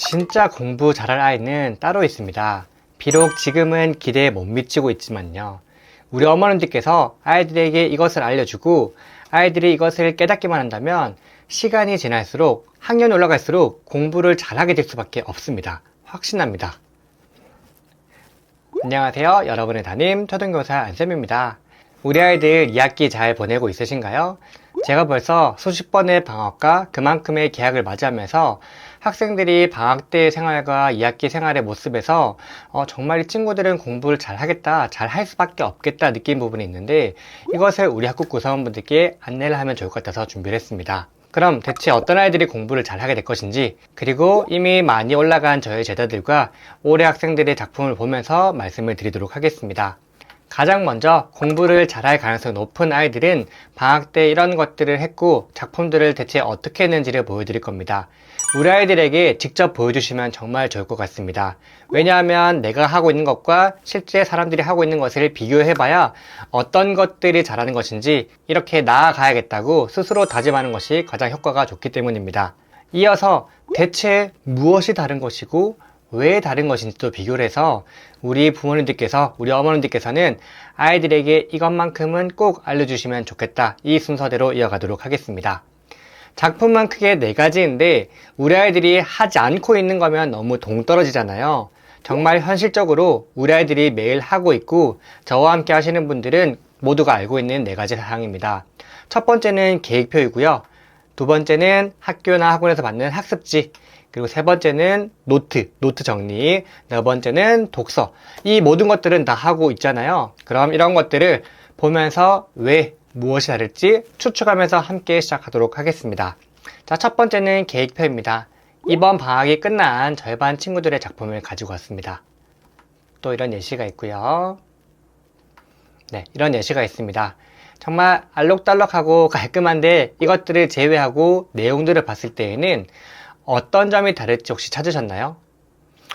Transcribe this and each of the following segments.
진짜 공부 잘할 아이는 따로 있습니다. 비록 지금은 기대에 못 미치고 있지만요. 우리 어머님들께서 아이들에게 이것을 알려주고 아이들이 이것을 깨닫기만 한다면 시간이 지날수록 학년이 올라갈수록 공부를 잘하게 될 수밖에 없습니다. 확신합니다. 안녕하세요. 여러분의 담임 초등교사 안쌤입니다. 우리 아이들 2학기 잘 보내고 있으신가요? 제가 벌써 수십 번의 방학과 그만큼의 개학을 맞이하면서 학생들이 방학 때 생활과 2학기 생활의 모습에서 정말 이 친구들은 공부를 잘 하겠다, 잘 할 수밖에 없겠다 느낀 부분이 있는데 이것을 우리 학급 구성원분들께 안내를 하면 좋을 것 같아서 준비를 했습니다. 그럼 대체 어떤 아이들이 공부를 잘 하게 될 것인지, 그리고 이미 많이 올라간 저희 제자들과 올해 학생들의 작품을 보면서 말씀을 드리도록 하겠습니다. 가장 먼저 공부를 잘할 가능성이 높은 아이들은 방학 때 이런 것들을 했고 작품들을 대체 어떻게 했는지를 보여드릴 겁니다. 우리 아이들에게 직접 보여주시면 정말 좋을 것 같습니다. 왜냐하면 내가 하고 있는 것과 실제 사람들이 하고 있는 것을 비교해봐야 어떤 것들이 잘하는 것인지 이렇게 나아가야겠다고 스스로 다짐하는 것이 가장 효과가 좋기 때문입니다. 이어서 대체 무엇이 다른 것이고 왜 다른 것인지도 비교를 해서 우리 부모님들께서, 우리 어머님들께서는 아이들에게 이것만큼은 꼭 알려주시면 좋겠다, 이 순서대로 이어가도록 하겠습니다. 작품은 크게 4가지인데 우리 아이들이 하지 않고 있는 거면 너무 동떨어지잖아요. 정말 현실적으로 우리 아이들이 매일 하고 있고 저와 함께 하시는 분들은 모두가 알고 있는 4가지 사항입니다. 첫 번째는 계획표이고요. 두 번째는 학교나 학원에서 받는 학습지, 그리고 세 번째는 노트 정리, 네 번째는 독서. 이 모든 것들은 다 하고 있잖아요. 그럼 이런 것들을 보면서 왜, 무엇이 다를지 추측하면서 함께 시작하도록 하겠습니다. 자, 첫 번째는 계획표입니다. 이번 방학이 끝난 저희 반 친구들의 작품을 가지고 왔습니다. 또 이런 예시가 있고요. 네, 이런 예시가 있습니다. 정말 알록달록하고 깔끔한데 이것들을 제외하고 내용들을 봤을 때에는 어떤 점이 다를지 혹시 찾으셨나요?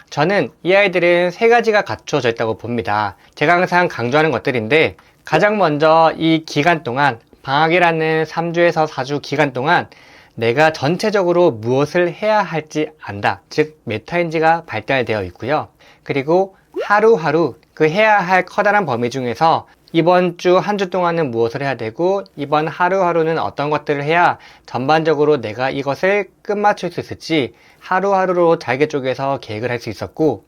저는 이 아이들은 3가지가 갖춰져 있다고 봅니다. 제가 항상 강조하는 것들인데 가장 먼저 이 기간 동안, 방학이라는 3주에서 4주 기간 동안 내가 전체적으로 무엇을 해야 할지 안다. 즉 메타인지가 발달되어 있고요. 그리고 하루하루 그 해야 할 커다란 범위 중에서 이번 주 한 주 동안은 무엇을 해야 되고 이번 하루하루는 어떤 것들을 해야 전반적으로 내가 이것을 끝마칠 수 있을지 하루하루로 잘게 쪼개서 계획을 할 수 있었고,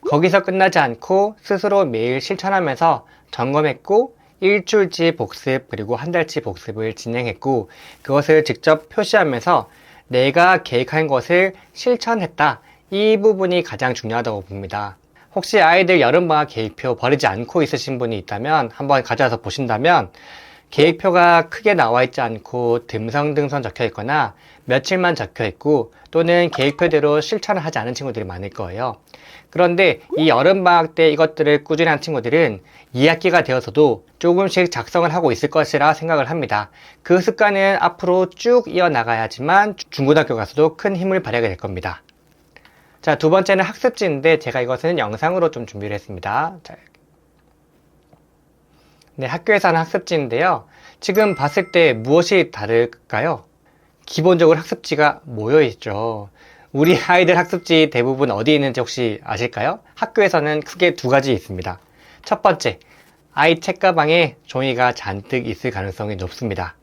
거기서 끝나지 않고 스스로 매일 실천하면서 점검했고 일주일치 복습 그리고 한 달치 복습을 진행했고 그것을 직접 표시하면서 내가 계획한 것을 실천했다. 이 부분이 가장 중요하다고 봅니다. 혹시 아이들 여름방학 계획표 버리지 않고 있으신 분이 있다면 한번 가져와서 보신다면 계획표가 크게 나와 있지 않고 듬성듬성 적혀 있거나 며칠만 적혀 있고 또는 계획표대로 실천을 하지 않은 친구들이 많을 거예요. 그런데 이 여름방학 때 이것들을 꾸준히 한 친구들은 2학기가 되어서도 조금씩 작성을 하고 있을 것이라 생각을 합니다. 그 습관은 앞으로 쭉 이어나가야지만 중고등학교 가서도 큰 힘을 발휘하게 될 겁니다. 자, 두 번째는 학습지인데 제가 이것은 영상으로 좀 준비를 했습니다. 자, 네, 학교에서 하는 학습지인데요. 지금 봤을 때 무엇이 다를까요? 기본적으로 학습지가 모여 있죠. 우리 아이들 학습지 대부분 어디에 있는지 혹시 아실까요? 학교에서는 크게 2가지 있습니다. 첫 번째, 아이 책가방에 종이가 잔뜩 있을 가능성이 높습니다.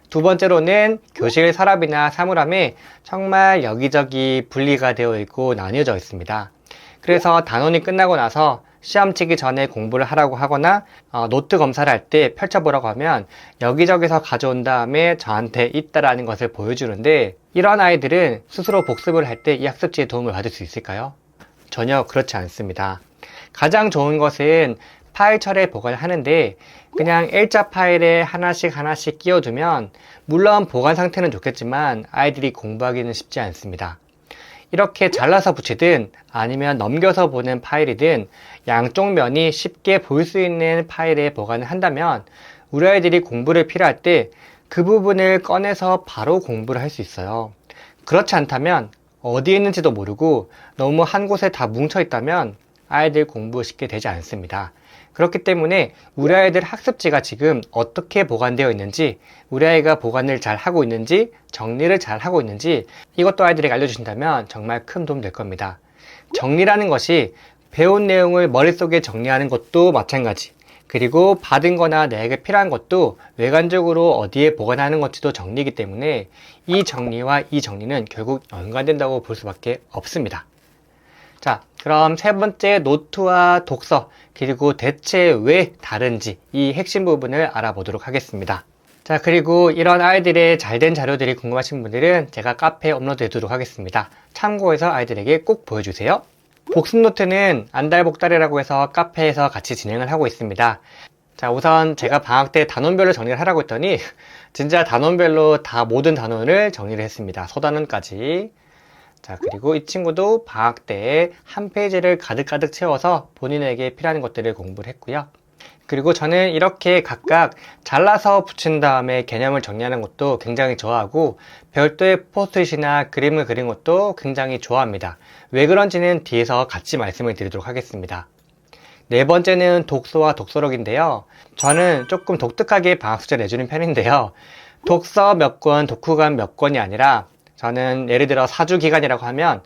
두 번째로는 교실 서랍이나 사물함에 정말 여기저기 분리가 되어 있고 나뉘어져 있습니다. 그래서 단원이 끝나고 나서 시험 치기 전에 공부를 하라고 하거나 노트 검사를 할 때 펼쳐보라고 하면 여기저기서 가져온 다음에 저한테 있다라는 것을 보여주는데 이런 아이들은 스스로 복습을 할 때 이 학습지의 도움을 받을 수 있을까요? 전혀 그렇지 않습니다. 가장 좋은 것은 파일철에 보관을 하는데 그냥 일자 파일에 하나씩 끼워두면 물론 보관 상태는 좋겠지만 아이들이 공부하기는 쉽지 않습니다. 이렇게 잘라서 붙이든 아니면 넘겨서 보는 파일이든 양쪽 면이 쉽게 볼 수 있는 파일에 보관을 한다면 우리 아이들이 공부를 필요할 때 그 부분을 꺼내서 바로 공부를 할 수 있어요. 그렇지 않다면 어디에 있는지도 모르고 너무 한 곳에 다 뭉쳐 있다면 아이들 공부 쉽게 되지 않습니다. 그렇기 때문에 우리 아이들 학습지가 지금 어떻게 보관되어 있는지, 우리 아이가 보관을 잘 하고 있는지, 정리를 잘 하고 있는지 이것도 아이들에게 알려주신다면 정말 큰 도움 될 겁니다. 정리라는 것이 배운 내용을 머릿속에 정리하는 것도 마찬가지, 그리고 받은 거나 내게 필요한 것도 외관적으로 어디에 보관하는 것도 정리이기 때문에 이 정리와 이 정리는 결국 연관된다고 볼 수밖에 없습니다. 자, 그럼 세 번째 노트와 독서, 그리고 대체 왜 다른지 이 핵심 부분을 알아보도록 하겠습니다. 자, 그리고 이런 아이들의 잘된 자료들이 궁금하신 분들은 제가 카페에 업로드 해두도록 하겠습니다. 참고해서 아이들에게 꼭 보여주세요. 복습 노트는 안달복달이라고 해서 카페에서 같이 진행을 하고 있습니다. 자, 우선 제가 방학 때 단원별로 정리를 하라고 했더니 진짜 단원별로 다 모든 단원을 정리를 했습니다. 소단원까지. 자, 그리고 이 친구도 방학 때 한 페이지를 가득가득 채워서 본인에게 필요한 것들을 공부를 했고요. 그리고 저는 이렇게 각각 잘라서 붙인 다음에 개념을 정리하는 것도 굉장히 좋아하고, 별도의 포스트잇이나 그림을 그린 것도 굉장히 좋아합니다. 왜 그런지는 뒤에서 같이 말씀을 드리도록 하겠습니다. 네 번째는 독서와 독서록인데요. 저는 조금 독특하게 방학 숙제를 내주는 편인데요. 독서 몇 권, 독후감 몇 권이 아니라 저는 예를 들어 4주 기간이라고 하면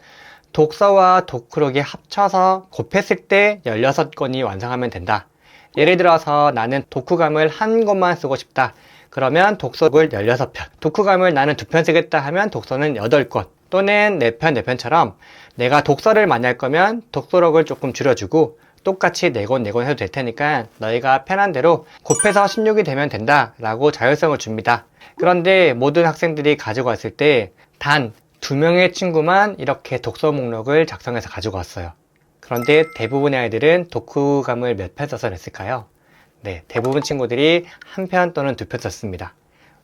독서와 독후록이 합쳐서 곱했을 때 16권이 완성하면 된다. 예를 들어서 나는 독후감을 한 권만 쓰고 싶다. 그러면 독서를 16편, 독후감을 나는 2편 쓰겠다 하면 독서는 8권, 또는 4편, 4편처럼 내가 독서를 많이 할 거면 독서록을 조금 줄여주고 똑같이 4권, 4권 해도 될 테니까 너희가 편한 대로 곱해서 16이 되면 된다 라고 자율성을 줍니다. 그런데 모든 학생들이 가지고 왔을 때 단 2명의 친구만 이렇게 독서 목록을 작성해서 가지고 왔어요. 그런데 대부분의 아이들은 독후감을 몇 편 써서 냈을까요? 네, 대부분 친구들이 한 편 또는 2편 썼습니다.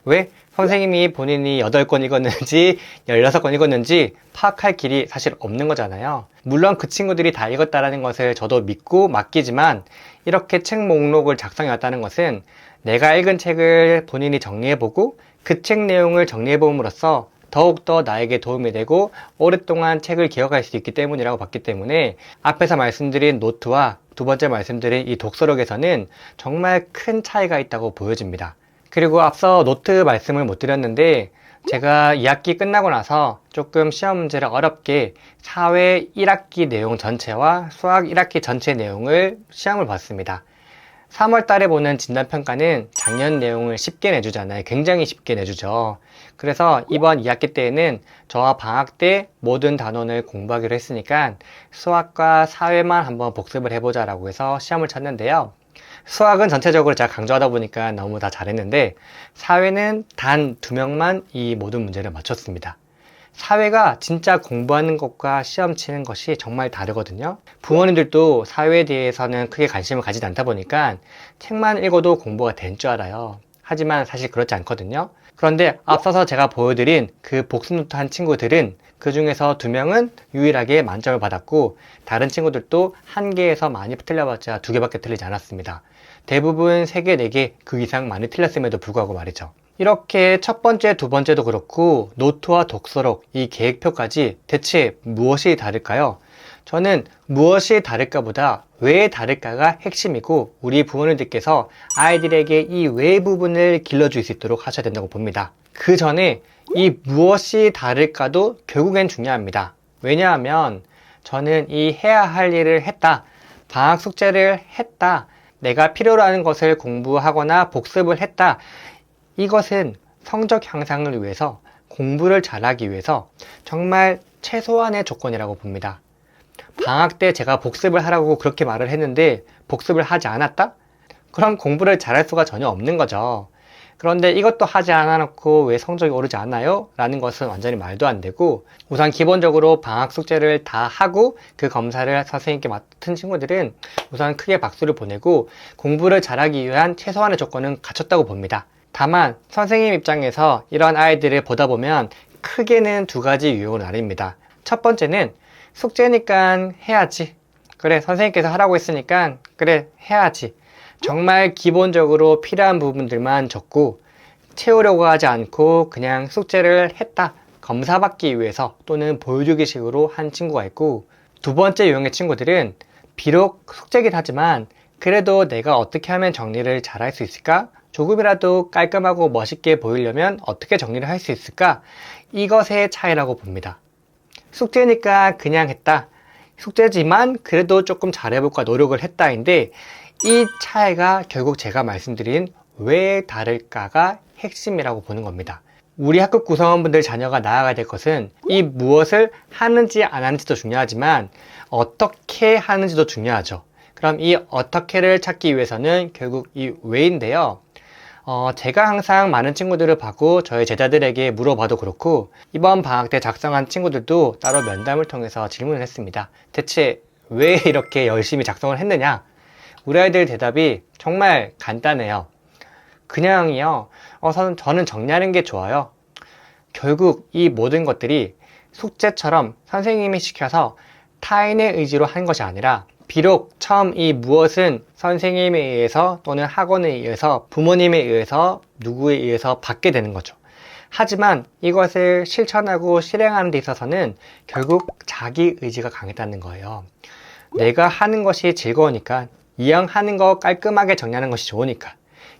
왜? 선생님이 본인이 8권 읽었는지 16권 읽었는지 파악할 길이 사실 없는 거잖아요. 물론 그 친구들이 다 읽었다는 것을 저도 믿고 맡기지만, 이렇게 책 목록을 작성해 왔다는 것은 내가 읽은 책을 본인이 정리해보고 그 책 내용을 정리해봄으로써 더욱더 나에게 도움이 되고 오랫동안 책을 기억할 수 있기 때문이라고 봤기 때문에 앞에서 말씀드린 노트와 두 번째 말씀드린 이 독서록에서는 정말 큰 차이가 있다고 보여집니다. 그리고 앞서 노트 말씀을 못 드렸는데, 제가 2학기 끝나고 나서 조금 시험 문제를 어렵게 사회 1학기 내용 전체와 수학 1학기 전체 내용을 시험을 봤습니다. 3월 달에 보는 진단평가는 작년 내용을 쉽게 내주잖아요. 굉장히 쉽게 내주죠. 그래서 이번 2학기 때에는 저와 방학 때 모든 단원을 공부하기로 했으니까 수학과 사회만 한번 복습을 해보자 라고 해서 시험을 쳤는데요. 수학은 전체적으로 제가 강조하다 보니까 너무 다 잘했는데, 사회는 단 2명만 이 모든 문제를 맞췄습니다. 사회가 진짜 공부하는 것과 시험 치는 것이 정말 다르거든요. 부모님들도 사회에 대해서는 크게 관심을 가지지 않다 보니까 책만 읽어도 공부가 된 줄 알아요. 하지만 사실 그렇지 않거든요. 그런데 앞서서 제가 보여드린 그 복습노트 한 친구들은 그 중에서 2명은 유일하게 만점을 받았고, 다른 친구들도 1개에서 많이 틀려봤자 2개밖에 틀리지 않았습니다. 대부분 3개, 4개 그 이상 많이 틀렸음에도 불구하고 말이죠. 이렇게 첫 번째, 두 번째도 그렇고 노트와 독서록, 이 계획표까지 대체 무엇이 다를까요? 저는 무엇이 다를까보다 왜 다를까가 핵심이고, 우리 부모님들께서 아이들에게 이 왜 부분을 길러줄 수 있도록 하셔야 된다고 봅니다. 그 전에 이 무엇이 다를까도 결국엔 중요합니다. 왜냐하면 저는 이 해야 할 일을 했다, 방학 숙제를 했다, 내가 필요로 하는 것을 공부하거나 복습을 했다, 이것은 성적 향상을 위해서, 공부를 잘하기 위해서 정말 최소한의 조건이라고 봅니다. 방학 때 제가 복습을 하라고 그렇게 말을 했는데 복습을 하지 않았다? 그럼 공부를 잘할 수가 전혀 없는 거죠. 그런데 이것도 하지 않아놓고 왜 성적이 오르지 않아요? 라는 것은 완전히 말도 안 되고, 우선 기본적으로 방학 숙제를 다 하고 그 검사를 선생님께 맡은 친구들은 우선 크게 박수를 보내고 공부를 잘하기 위한 최소한의 조건은 갖췄다고 봅니다. 다만 선생님 입장에서 이런 아이들을 보다 보면 크게는 2가지 유형으로 나뉩니다. 첫 번째는 숙제니까 해야지, 그래 선생님께서 하라고 했으니까 그래 해야지, 정말 기본적으로 필요한 부분들만 적고 채우려고 하지 않고 그냥 숙제를 했다, 검사받기 위해서 또는 보여주기 식으로 한 친구가 있고, 두 번째 유형의 친구들은 비록 숙제긴 하지만 그래도 내가 어떻게 하면 정리를 잘 할 수 있을까? 조금이라도 깔끔하고 멋있게 보이려면 어떻게 정리를 할 수 있을까? 이것의 차이라고 봅니다. 숙제니까 그냥 했다. 숙제지만 그래도 조금 잘해볼까 노력을 했다인데, 이 차이가 결국 제가 말씀드린 왜 다를까가 핵심이라고 보는 겁니다. 우리 학급 구성원분들 자녀가 나아가야 될 것은 이 무엇을 하는지 안 하는지도 중요하지만 어떻게 하는지도 중요하죠. 그럼 이 어떻게를 찾기 위해서는 결국 이 왜인데요. 제가 항상 많은 친구들을 받고 저희 제자들에게 물어봐도 그렇고, 이번 방학 때 작성한 친구들도 따로 면담을 통해서 질문을 했습니다. 대체 왜 이렇게 열심히 작성을 했느냐? 우리 아이들 대답이 정말 간단해요. 그냥이요. 저는 정리하는 게 좋아요. 결국 이 모든 것들이 숙제처럼 선생님이 시켜서 타인의 의지로 한 것이 아니라, 비록 처음 이 무엇은 선생님에 의해서 또는 학원에 의해서 부모님에 의해서 누구에 의해서 받게 되는 거죠. 하지만 이것을 실천하고 실행하는 데 있어서는 결국 자기 의지가 강했다는 거예요. 내가 하는 것이 즐거우니까, 이왕 하는 거 깔끔하게 정리하는 것이 좋으니까,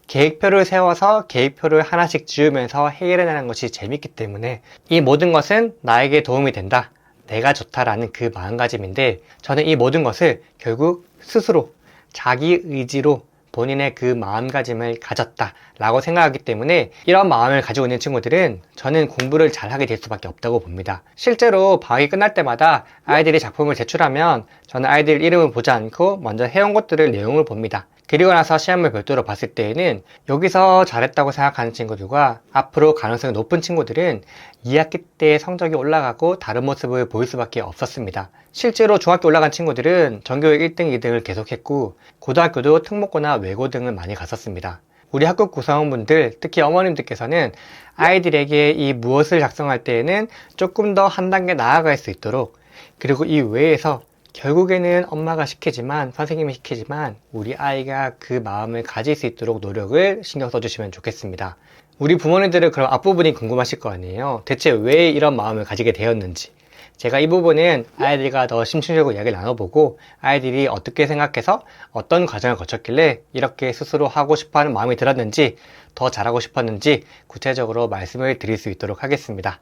계획표를 세워서 계획표를 하나씩 지우면서 해결해내는 것이 재밌기 때문에 이 모든 것은 나에게 도움이 된다, 내가 좋다라는 그 마음가짐인데, 저는 이 모든 것을 결국 스스로 자기 의지로 본인의 그 마음가짐을 가졌다라고 생각하기 때문에, 이런 마음을 가지고 있는 친구들은 저는 공부를 잘하게 될 수밖에 없다고 봅니다. 실제로 방학이 끝날 때마다 아이들이 작품을 제출하면 저는 아이들 이름을 보지 않고 먼저 해온 것들을 내용을 봅니다. 그리고 나서 시험을 별도로 봤을 때에는 여기서 잘했다고 생각하는 친구들과 앞으로 가능성이 높은 친구들은 2학기 때 성적이 올라가고 다른 모습을 보일 수밖에 없었습니다. 실제로 중학교 올라간 친구들은 전교육 1등, 2등을 계속했고 고등학교도 특목고나 외고 등을 많이 갔었습니다. 우리 학급 구성원분들, 특히 어머님들께서는 아이들에게 이 무엇을 작성할 때에는 조금 더 한 단계 나아갈 수 있도록, 그리고 이 외에서 결국에는 엄마가 시키지만, 선생님이 시키지만 우리 아이가 그 마음을 가질 수 있도록 노력을 신경 써주시면 좋겠습니다. 우리 부모님들은 그럼 앞부분이 궁금하실 거 아니에요. 대체 왜 이런 마음을 가지게 되었는지. 제가 이 부분은 아이들과 더 심층적으로 이야기를 나눠보고, 아이들이 어떻게 생각해서 어떤 과정을 거쳤길래 이렇게 스스로 하고 싶어하는 마음이 들었는지, 더 잘하고 싶었는지 구체적으로 말씀을 드릴 수 있도록 하겠습니다.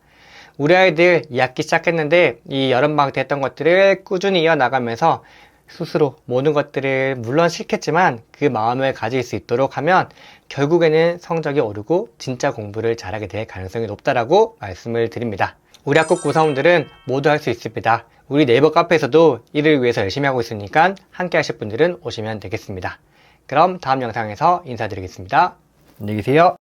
우리 아이들 2학기 시작했는데 이 여름방학 때 했던 것들을 꾸준히 이어나가면서 스스로 모든 것들을 물론 싫겠지만 그 마음을 가질 수 있도록 하면 결국에는 성적이 오르고 진짜 공부를 잘하게 될 가능성이 높다라고 말씀을 드립니다. 우리 학급 구성원들은 모두 할 수 있습니다. 우리 네이버 카페에서도 이를 위해서 열심히 하고 있으니까 함께 하실 분들은 오시면 되겠습니다. 그럼 다음 영상에서 인사드리겠습니다. 안녕히 계세요.